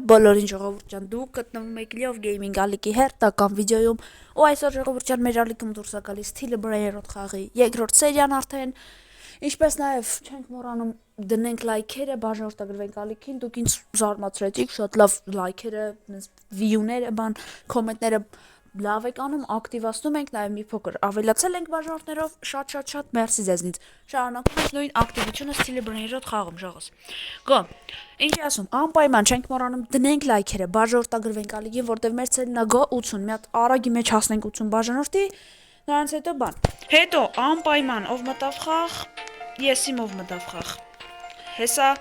բոլորին ժողովուրդ ջան, դուք գտնվում եք Love Gaming ալիքի հերթական վիդեոյում, ու այսօր ժողովուրդ ջան մեր ալիքում դուրս է գալիս Telebrand խաղի երկրորդ սերիան արդեն, ինչպես նաև չենք մոռանում դնենք լայքերը, բաժանորդագրվենք ալիքին, դուք ինձ զարմացրեցիք, շատ լավ լայքերը, վիյուները, կոմենտները լավ եք անում, ակտիվացնում ենք, նաև մի փոքր ավելացել ենք բաժանորդներով, շատ մերսի ձեզնից։ Շարունակում ենք նույն ակտիվությունը Telebrand խաղում ժողովուրդ։ Գո։ Ինչ ասում, անպայման չենք մոռանում դնենք լայքերը, բաժանորդագրվենք ալիքին, որտեղ մեր ցելն է գո 80, մի հատ արագի մեջ հասնենք 80 բաժանորդի, նրանց հետո բան։ Հետո անպայման ով մտավ խաղ, ես իմ ով մտավ խաղ։ Հեսա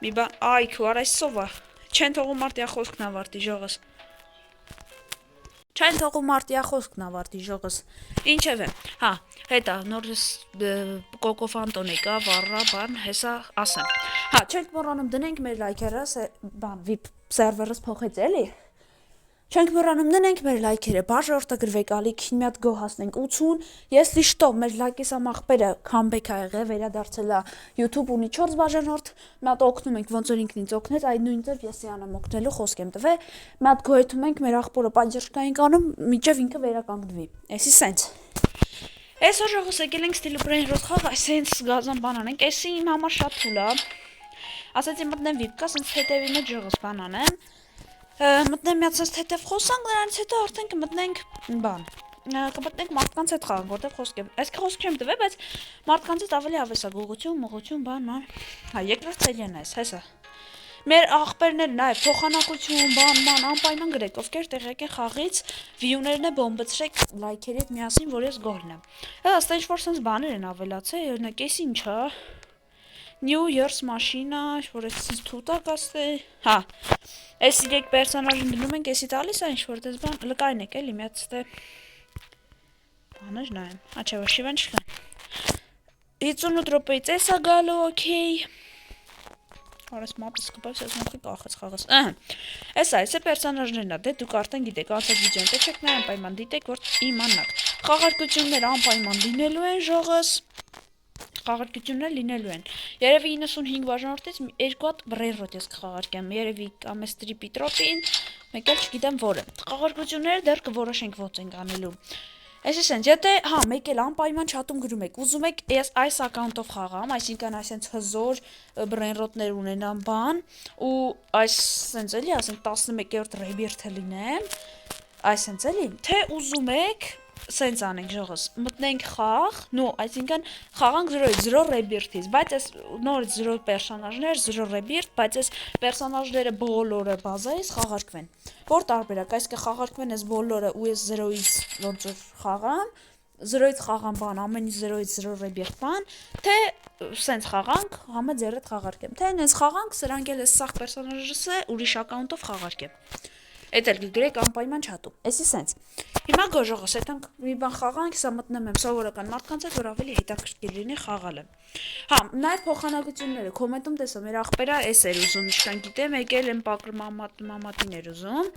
մի բան, այ քու արայսովա։ Չեն թողում արտիա խոսքն ավարտի ժողովուրդ։ Չեն թողում արտիա խոսքն ավարտի ժողովուրդ։ Ինչևէ, հա, հետա նորս կոկոֆանտոն եկա, վառա, բան, հեսա ասեմ։ Հա, չենք մոռանում դնենք մեր լայքերը, բան, VIP սերվերս փոխեց էլի։ Չենք մոռանում դնենք մեր լայքերը, բաժանորդագրվեք ալիքին, մի հատ գո հասնենք 80, если что, մեր լայքի սամ աղբերը comeback ա եղել, վերադարձել է YouTube ունի 4 բաժանորդ, մի հատ օգնում ենք ոնց որ ինքն ինձ օգնեց, այդ նույն ձև ես իանամ օգնելու խոսք եմ տվել, մի հատ գոյթում ենք մեր աղբորը պատժերշկային կանում, միջև ինքը վերականգնվի։ Էսի սենց։ Այսօր ժողովուրդ եկել ենք Telebrand խաղ, այսենց գազան բան անենք, էսի իմ համար շատ թույլ է։ Ասեցի մտնեմ VIP կա, սենց հետևի մեջ ժողովուրդ բան անեմ։ Մտնեմ մի հատ սենց թեթև խոսանք, նրանից հետո արդեն կմտնենք բան։ Կմտնենք մարդկանց հետ խաղանք, որտեղ խոսք եմ։ Այսքան խոսք չեմ տվել, բայց մարդկանցից ավելի ավես է գողություն, մողություն, բան, հա, երկրորդ սերիան է, հեսա։ Մեր աղբերներն այ փոխանակություն, բան, անպայման գրեք, ովքեր տեղյակ են խաղից, վիյուներն է բոմբեցրեք լայքերի հետ միասին, որ ես գոլն եմ։ Հա, ըստ ինչ որ սենց բաներ են ավելացել, օրինակ էս ինչ է։ New Year's մաշինա, որ էս սենց թութա կաստե։ Հա։ Այս 3 պերսոնաժին դնում ենք, էսի տալիս է ինչ որ դες բան, լկային եք էլի, մի հատ ստե։ Բանը նայեմ։ Հա չէ, ոչ իվան չկա։ 58 րոպեից էս է գալու, օքեյ։ Արես մապը սկպავს, ես մոխի կախեց խաղաս։ Էս է պերսոնաժներն է, դե դուք արդեն գիտեք, անցած վիդեոն տեչեք նա անպայման դիտեք, որ իմանաք։ Խաղարկությունները անպայման լինելու են ժողս։ Խաղարկությունները լինելու են։ Երևի 95 բաժանորդից 2 հատ բրերոտ ես կխաղարկեմ։ Երևի կամ էս տրիպի տրոպին, մեկ էլ չգիտեմ որը։ Խաղարկությունները դեռ կորոշենք ոնց ենք անելու։ Այսինքն, եթե հա, մեկ էլ անպայման չաթում գրում եք, ուզում եք այս ակաունտով խաղամ, այսինքն այսենց հզոր բրերոտներ ունենամ բան, ու այս սենց էլի, ասենք 11-րդ ռեբիրթը լինեմ, այսենց էլի, թե ուզում եք սենց անենք ժողս, մտնենք խաղ, նո, այսինքն խաղանք 0 ռեբիրթից, բայց այս նորից 0 պերսոնաժներ, 0 ռեբիրթ, բայց այս պերսոնաժները բոլորը բազայից խաղարկվեն։ Որ տարբերակ, այս կխաղարկվեն այս բոլորը ու ես 0-ից ոնց որ խաղամ, 0-ից խաղամ բան, ամենից 0-ից 0 ռեբիրթ բան, թե սենց խաղանք, համը ձեր հետ խաղարկեմ, թե նենց խաղանք, սրանք էլ այս սաղ պերսոնաժս է, ուրիշ ակաունտով խաղարկեմ։ Էդ էլ գրեք անպայման չաթում, էսի սենց։ Հիմա գո ժողոս, հետանք մի բան խաղանք, սա մտնում եմ սովորական մարդկանց հետ, որ ավելի հետաքրքիր լինի խաղալը։ Հա, նաև փոխանակությունները, կոմենտում տեսա, մեր աղբերա էս էր ուզում, ինչքան գիտեմ, եկել են պակր մամատին էր ուզում,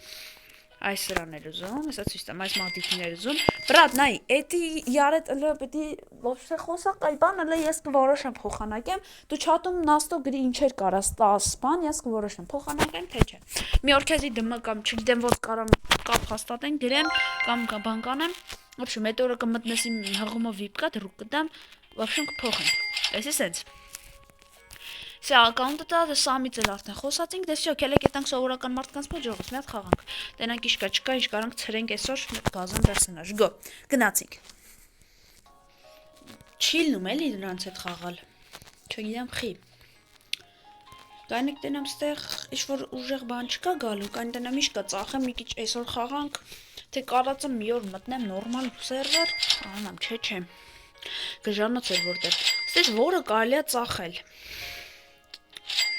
այս սրան էր ուզում, հեսա ցույց տամ, այս մատիկին էր ուզում։ Բրատ, նայ, էդի յարետ ըլը պետի ոչթե խոսակ այ բան, ըլը ես կորոշեմ փոխանակեմ, դու չաթում նաստո գրի ինչեր կարաս 10 բան, ես կորոշեմ փոխանակեմ, թե չէ։ Մի օր քեզի դմը կամ չգիտեմ ոնց կարամ կապ հաստատենք, գրեմ կամ բան կանեմ, в общем, այդ օրը կմտնես իմ հղումով VIP կա, դրուկ կտամ, в общем, կփոխենք։ Էսի սենց։ Սա ակաունտը դա սամից էլ արդեն խոսացինք, դες չոք ելեք ետանք սովորական մարդկանց մեջ ժողովուրդ, մի հատ խաղանք։ Տենանք իշկա չկա, ինչ կարանք ցրենք այսօր գազան պերսոնաժ։ Գո, գնացինք։ Չիլնում էլի նրանց հետ խաղալ։ Չգիտեմ խի։ Կանեք տենամ ստեղ ինչ որ ուժեղ բան չկա գալու, կան տենամ իշկա ծախեմ մի քիչ այսօր խաղանք, թե կարածը մի օր մտնեմ նորմալ սերվեր, անամ, չէ։ Գժանոց էր որտեղ։ Ստես որը կարելի է ծախել։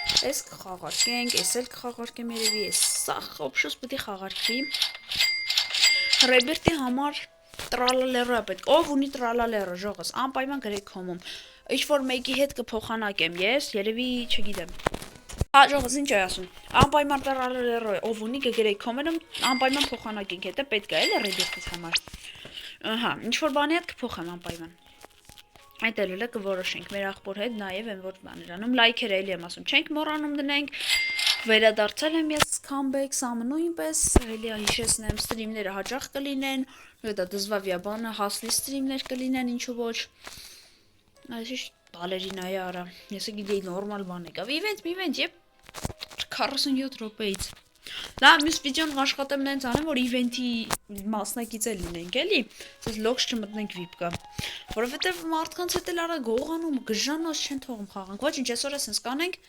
Այս կխաղարկենք, այս էլ կխաղարկեմ երևի, այս սաղ օպշուս պետք է խաղարկվի։ Ռեբիրտի համար տրալալերը պետք, ով ունի տրալալերը ժողս, անպայման գրեք հոմում։ Ինչ որ մեկի հետ կփոխանակեմ ես, երևի չգիտեմ։ Հա ժողս ինչ է ասում։ Անպայման տրալալերը ով ունի կգրեք հոմերում, անպայման փոխանակենք, հետո պետք է էլի ռեբիրտից համար։ Հա, ինչ որ բանի հետ կփոխեմ անպայման։ Այդ էլ կորոշենք մեր աղբոր հետ նաև են որ բաներ անում լայքերը էլի եմ ասում չենք մոռանում դնենք Վերադարձել եմ ես comeback սամը նույնպես, էլի հիշեցնեմ ստրիմները հաճախ կլինեն, դա դզվավյա բանը հասլի ստրիմներ կլինեն, ինչու ոչ, այսիշ բալերինայի արա, եսը գիտեի նորմալ բան եկավ, իվենտ, եվ 47 ռոպեից, լավ, մյուս վիդեոն աշխատեմ նենց անեմ, որ իվենտի մասնակից է լինենք, էլի, սես լոգս չմտնենք վիպկա, որովհետև մարդկանց հետ էլ արա գողանում, գժանոց չեն թողում խաղանք, ոչ ինչ այսօր ես կանենք,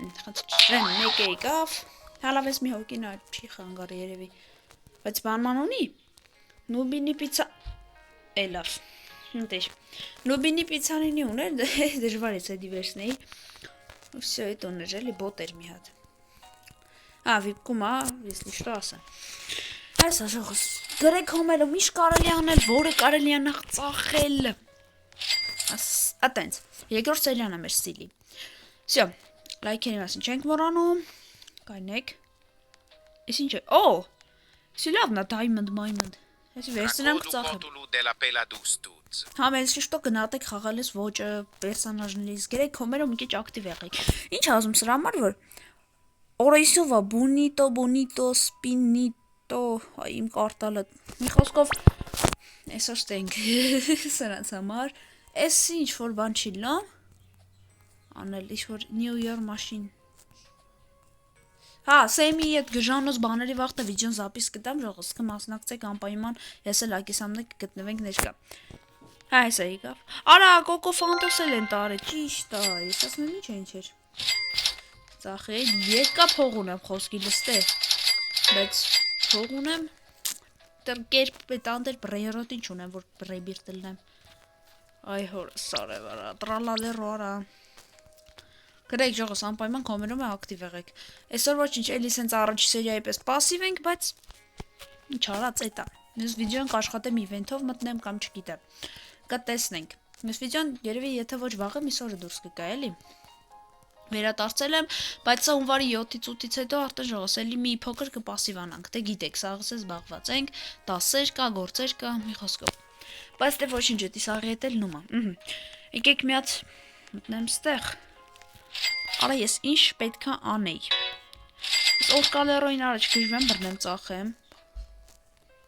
Չեն մեկ է եկավ, հալավես մի հոգին այդ չի խանգարի երևի, բայց բանման ունի, նուբինի պիցա, լավ, նուբինի պիցանինի ուներ, դժվար ես էդի վերցնեի, վսյո էտ ուներ էլի բոտ էր մի հատ, վիպկում если что ասա, այս աժողս, գրեք հոմելով ինչ կարելի անել, որը կարելի անախ ծախել, ատենց, երկրորդ սերիան է մեր ստիլի, վսյո, Լայքերի մասին չենք մոռանում, կայնեք, ես ինչ է, սի լավն է, diamond, ես վերցնեմ կծախեմ, համ ես շիշտո գնատեք խաղալ ես ոճը, պերսանաժներից, գերեք հոմերը մի կեչ ակտիվ եղեք, ինչ ասում սրա համար, որ օրեսովա, բունիտո, սպինիտո, իմ կարտալը, մի խոսքով, այսօր ստենք, սրանց համար, ես ինչ որ բան չի լամ, անել ինչ-որ New Year machine Սեմի այդ գժանոց բաների վաղտը վիդեոն զապիս կտամ ժողս կմասնակցեք անպայման ես էլ ակիսամնը կգտնվենք ներկա այս է եկավ արա կոկո ֆանտոս էլ են տարե ճիշտ ես ասում ինչ է ինչ էր ծախել երկա փող ունեմ խոսքի լստե բայց փող ունեմ դեռ կերպ տանդեր բրեյրոտ ինչ ունեմ որ բրեյբիր դլնեմ այ հորս արևարա տրալալերո արա Գրեք ժողոս անպայման կոմերում է ակտիվ եղեք Այսօր ոչինչ էլի սենց առաջի սերիայի պես պասիվ ենք, բայց ինչ արած էտա Մյուս վիդեոն կաշխատեմ իվենթով մտնեմ կամ չգիտեմ Կտեսնենք Մյուս վիդեոն երևի եթե ոչ վաղը միս օրը դուրս կգա էլի Վերադարձել եմ, բայց սա հունվարի 7-ից 8-ից հետո արդեն ժողոս էլի մի փոքր կպասիվանանք Դե գիտեք, սաղս է զբաղված ենք, դասեր կա, գործեր կա, մի խոսքով Բայց դե ոչինչ էտի սաղի հետ էլ նումա Եկեք մի հատ մտնեմ ստեղ Արա ես ինչ պետքա անեի Ես օրկալերոյին առաջ գժվեմ բրնեմ ծախեմ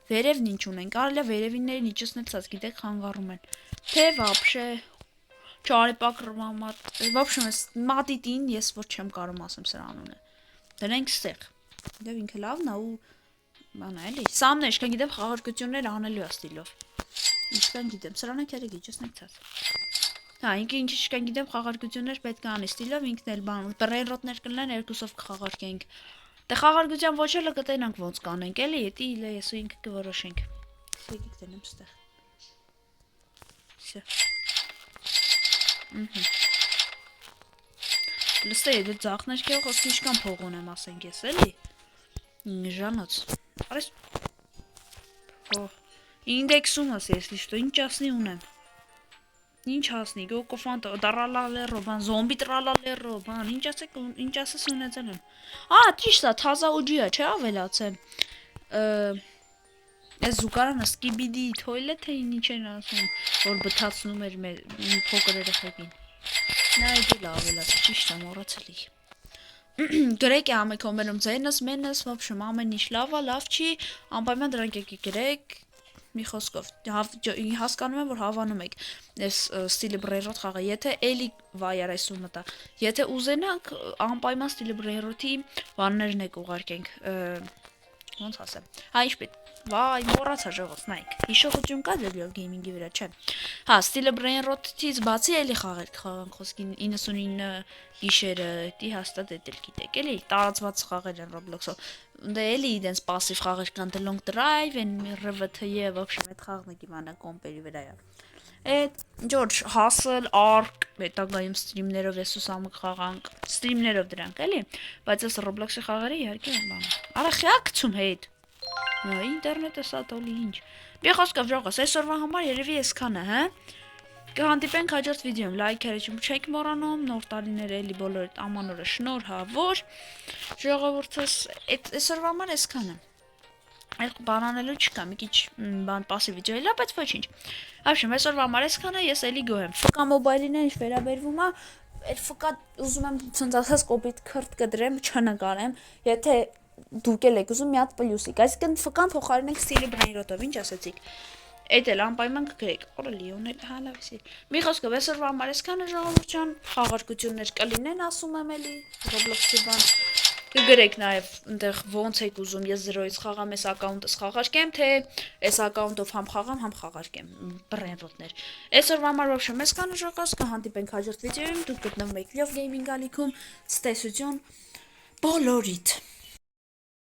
Վերևն ինչ ունեն Կարելիա վերևիններին իջսնել ծած գիտեք խանգարում են Թե վապշե Չարեպակրմամատ Վապշում ես մատիտին ես որ չեմ կարում ասեմ սրա անունը Դրենք ստեղ Դև ինքը լավն է ու Բանա էլի Սամն է իշկան գիտեմ խաղարկություններ անելու է ստիլով Իշկան գիտեմ սրանեք երեք իջսնեք ծած ինքը ինչ իշկան գիտեմ խաղարկություններ պետք է անի ստիլով ինքն էլ բան բրեյրոտներ կլինեն երկուսով կխաղարկենք Դե խաղարկության ոչելը կտենանք ոնց կանենք էլի էտի ես ու ինքը կորոշենք Եկեք տենեմ ստեղ Լստե դե ձախներ կեող ոսկի իշկան փող ունեմ ասենք ես էլի Ժանոց Արես Ինդեքսումս ես լիշտո ինչ ասնի ունեմ Ինչ հասնի, գոկոֆանտո, դարալալերո, բան, զոմբի տրալալերո, բան, ինչ ասես ունեցել եմ ճիշտ է, թազա ուջիա, չէ ավելացեմ Ես զուկարանը սկիբիդի թոյլը թե ինչ են ասում, որ բթացնում էր մի փոքր երեխեքին Նա էդել ավելացը, ճիշտ է, մոռացել էի Գրեք է ամեկ հոմերում ձենս, մենս, վապշում, ամեն ինչ լավա, լավ չի, անպայման դրանք եկի գրեք Մի խոսքով, հասկանում եմ, որ հավանում եք ես ստիլի բրեյրոտ խաղը, եթե էլի վայար այսու մտա, եթե ուզենանք անպայման ստիլի բրեյրոտի բաններն եք ուղարկենք, ոնց ասեմ, ինչ պետք, վայ, մոռացա ժողոց, նայք, հիշողություն կա դելիով գեյմինգի վրա, չէ, ստիլի բրեյրոտից բացի էլի խաղեր խաղանք խոսքի 99 գիշերը, դի հաստատ էտել գիտեք, էլի տարածված խաղեր են Roblox-ով Դե էլի իդենց պասիվ խաղեր կան դե long drive են RVT-ը ոբշեմ այդ խաղն է կիմանա կոմպերի վրայա Այդ George Hustle Ark հետագայում ստրիմներով ես ու սամը խաղանք ստրիմներով դրանք էլի բայց ես Roblox-ի խաղերը իհարկե բան Արա խիակցում հետ ինտերնետը սա տոլի ինչ Մի խոսքով ժողոս այսօրվա համար երևի այսքանը հա Կհանդիպենք հաջորդ վիդեոյում, լայքերը չեք մոռանում, նոր տարիներ էլի բոլորդ ամանորը շնորհավոր, ժողովուրդս, այսօրվա համար այսքանը, այլ բան անելու չկա, մի քիչ բան պասիվ վիդեո էլա, բայց ոչինչ, այսօրվա համար այսքանը, ես էլի գոհ եմ, FK Mobile-ին ինչ վերաբերվում է, FK ուզում եմ ցնցած կոպիտ քրտ կդրեմ, չնկարեմ, եթե դուք եք ուզում մի հատ պլյուսիկ, այսինքն FK-ն փոխարինենք ստիլի բրեյրոտով, ինչ ասացիք։ Այդ էլ անպայման կգրեք, օրը լիոն էլ հալավսի։ Մի խոսքով այսօրվա համար այսքանը ժողովուրդ ջան, խաղարկություններ կլինեն, ասում եմ էլի, Roblox-ի բան։ Կգրեք նաև այնտեղ ոնց եք ուզում ես 0-ից խաղամ, այս ակաունտս խաղարկեմ, թե այս ակաունտով համ խաղամ, համ խաղարկեմ բրենդոտներ։ Այսօրվա համար ոչ մեզ կան ժողովուրդ, կհանդիպենք հաջորդ վիդեոյում, դուք գտնվում եք Love Gaming ալիքում, ցտեսություն բոլորիդ։